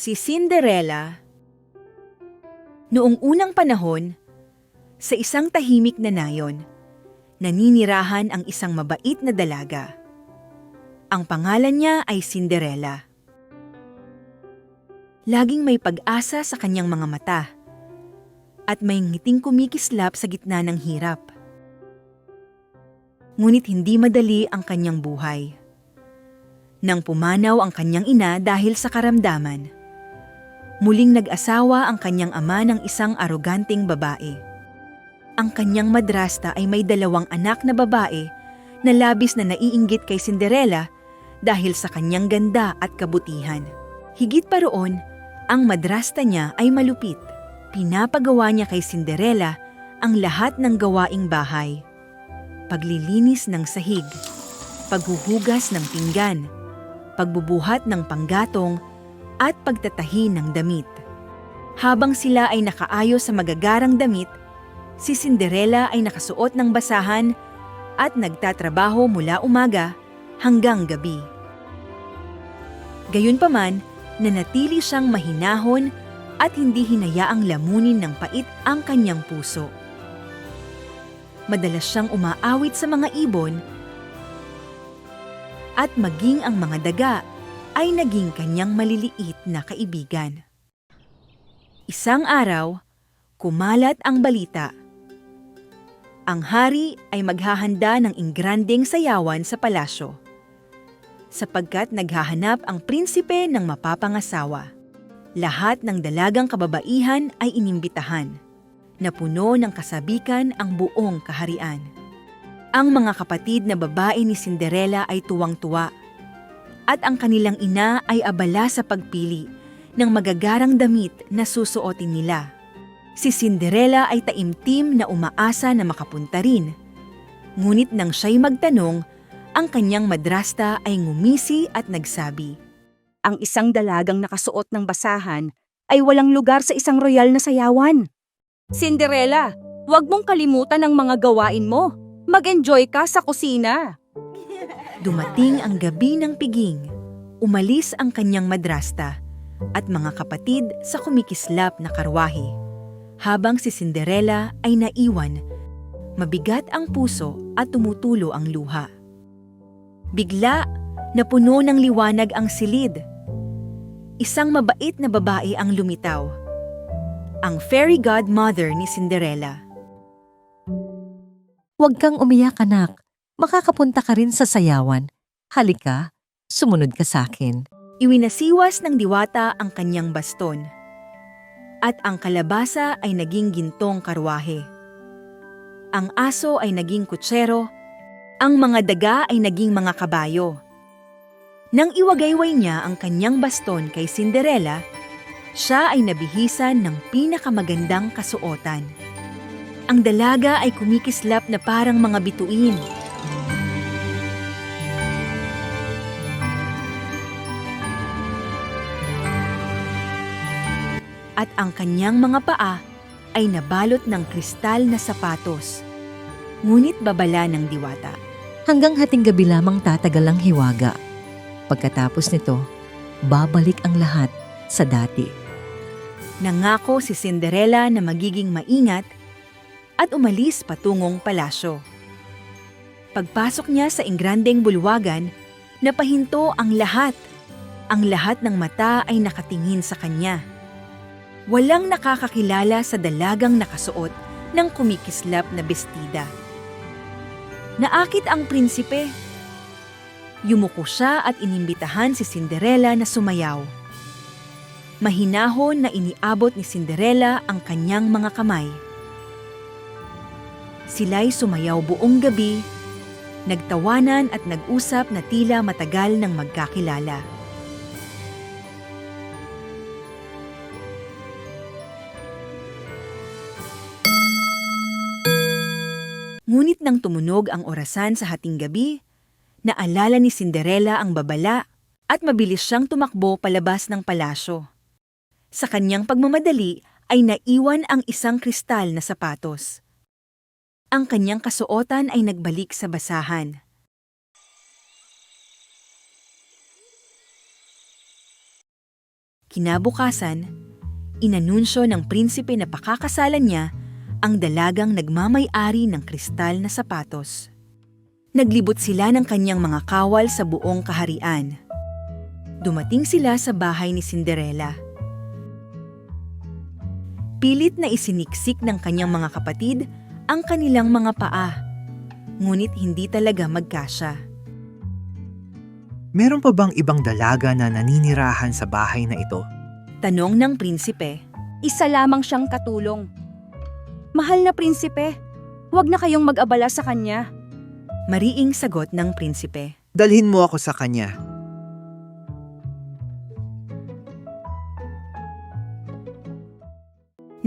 Si Cinderella. Noong unang panahon, sa isang tahimik na nayon, naninirahan ang isang mabait na dalaga. Ang pangalan niya ay Cinderella. Laging may pag-asa sa kanyang mga mata at may ngiting kumikislap sa gitna ng hirap. Ngunit hindi madali ang kanyang buhay. Nang pumanaw ang kanyang ina dahil sa karamdaman, muling nag-asawa ang kanyang ama ng isang aroganteng babae. Ang kanyang madrasta ay may 2 anak na babae na labis na naiinggit kay Cinderella dahil sa kanyang ganda at kabutihan. Higit pa roon, ang madrasta niya ay malupit. Pinapagawa niya kay Cinderella ang lahat ng gawaing bahay. Paglilinis ng sahig, paghuhugas ng pinggan, pagbubuhat ng panggatong, at pagtatahi ng damit. Habang sila ay nakaayos sa magagarang damit, si Cinderella ay nakasuot ng basahan at nagtatrabaho mula umaga hanggang gabi. Gayunpaman, nanatili siyang mahinahon at hindi hinayaang lamunin ng pait ang kanyang puso. Madalas siyang umaawit sa mga ibon at maging ang mga daga ay naging kanyang maliliit na kaibigan. Isang araw, kumalat ang balita. Ang hari ay maghahanda ng ingrandeng sayawan sa palasyo, sapagkat naghahanap ang prinsipe ng mapapangasawa. Lahat ng dalagang kababaihan ay inimbitahan, na puno ng kasabikan ang buong kaharian. Ang mga kapatid na babae ni Cinderella ay tuwang-tuwa, at ang kanilang ina ay abala sa pagpili ng magagarang damit na susuotin nila. Si Cinderella ay taimtim na umaasa na makapunta rin. Ngunit nang siya'y magtanong, ang kanyang madrasta ay ngumisi at nagsabi, Ang isang dalagang nakasuot ng basahan ay walang lugar sa isang royal na sayawan. Cinderella, huwag mong kalimutan ang mga gawain mo. Mag-enjoy ka sa kusina. Dumating ang gabi ng piging. Umalis ang kanyang madrasta at mga kapatid sa kumikislap na karwahe, habang si Cinderella ay naiwan. Mabigat ang puso at tumutulo ang luha. Bigla, napuno ng liwanag ang silid. Isang mabait na babae ang lumitaw. Ang fairy godmother ni Cinderella. Huwag kang umiyak, anak. Makakapunta ka rin sa sayawan. Halika, sumunod ka sa akin. Iwinasiwas ng diwata ang kanyang baston, at ang kalabasa ay naging gintong karwahe. Ang aso ay naging kutsero, ang mga daga ay naging mga kabayo. Nang iwagayway niya ang kanyang baston kay Cinderella, siya ay nabihisan ng pinakamagandang kasuotan. Ang dalaga ay kumikislap na parang mga bituin. At ang kanyang mga paa ay nabalot ng kristal na sapatos. Ngunit babala ng diwata. Hanggang hating gabi lamang tatagal ang hiwaga. Pagkatapos nito, babalik ang lahat sa dati. Nangako si Cinderella na magiging maingat at umalis patungong palasyo. Pagpasok niya sa ingrandeng bulwagan, napahinto ang lahat. Ang lahat ng mata ay nakatingin sa kanya. Walang nakakakilala sa dalagang nakasuot ng kumikislap na bestida. Naakit ang prinsipe. Yumuko siya at inimbitahan si Cinderella na sumayaw. Mahinahon na iniabot ni Cinderella ang kanyang mga kamay. Sila'y sumayaw buong gabi, nagtawanan at nag-usap na tila matagal nang magkakilala. Ngunit nang tumunog ang orasan sa hating gabi, naalala ni Cinderella ang babala at mabilis siyang tumakbo palabas ng palasyo. Sa kanyang pagmamadali ay naiwan ang isang kristal na sapatos. Ang kanyang kasuotan ay nagbalik sa basahan. Kinabukasan, inanunsyo ng prinsipe na pakakasalan niya ang dalagang nagmamay-ari ng kristal na sapatos. Naglibot sila ng kanyang mga kawal sa buong kaharian. Dumating sila sa bahay ni Cinderella. Pilit na isiniksik ng kanyang mga kapatid ang kanilang mga paa, ngunit hindi talaga magkasya. Meron pa bang ibang dalaga na naninirahan sa bahay na ito? Tanong ng prinsipe. Isa lamang siyang katulong. Mahal na prinsipe, huwag na kayong mag-abala sa kanya. Mariing sagot ng prinsipe. Dalhin mo ako sa kanya.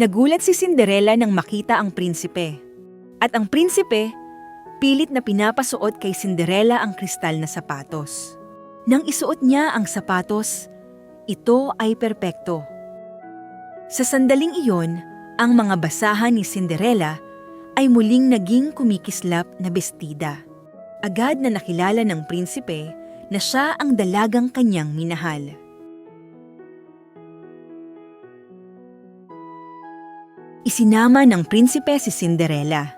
Nagulat si Cinderella nang makita ang prinsipe. At ang prinsipe, pilit na pinapasuot kay Cinderella ang kristal na sapatos. Nang isuot niya ang sapatos, ito ay perpekto. Sa sandaling iyon, ang mga basahan ni Cinderella ay muling naging kumikislap na bestida. Agad na nakilala ng prinsipe na siya ang dalagang kanyang minahal. Isinama ng prinsipe si Cinderella.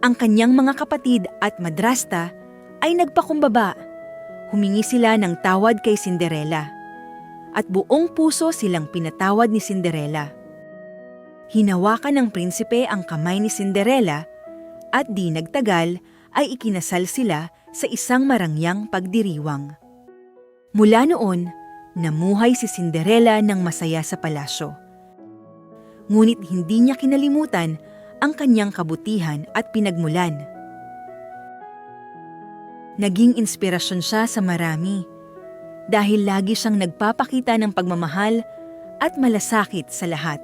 Ang kanyang mga kapatid at madrasta ay nagpakumbaba. Humingi sila ng tawad kay Cinderella. At buong puso silang pinatawad ni Cinderella. Hinawakan ng prinsipe ang kamay ni Cinderella at di nagtagal ay ikinasal sila sa isang marangyang pagdiriwang. Mula noon, namuhay si Cinderella ng masaya sa palasyo. Ngunit hindi niya kinalimutan ang kanyang kabutihan at pinagmulan. Naging inspirasyon siya sa marami dahil lagi siyang nagpapakita ng pagmamahal at malasakit sa lahat.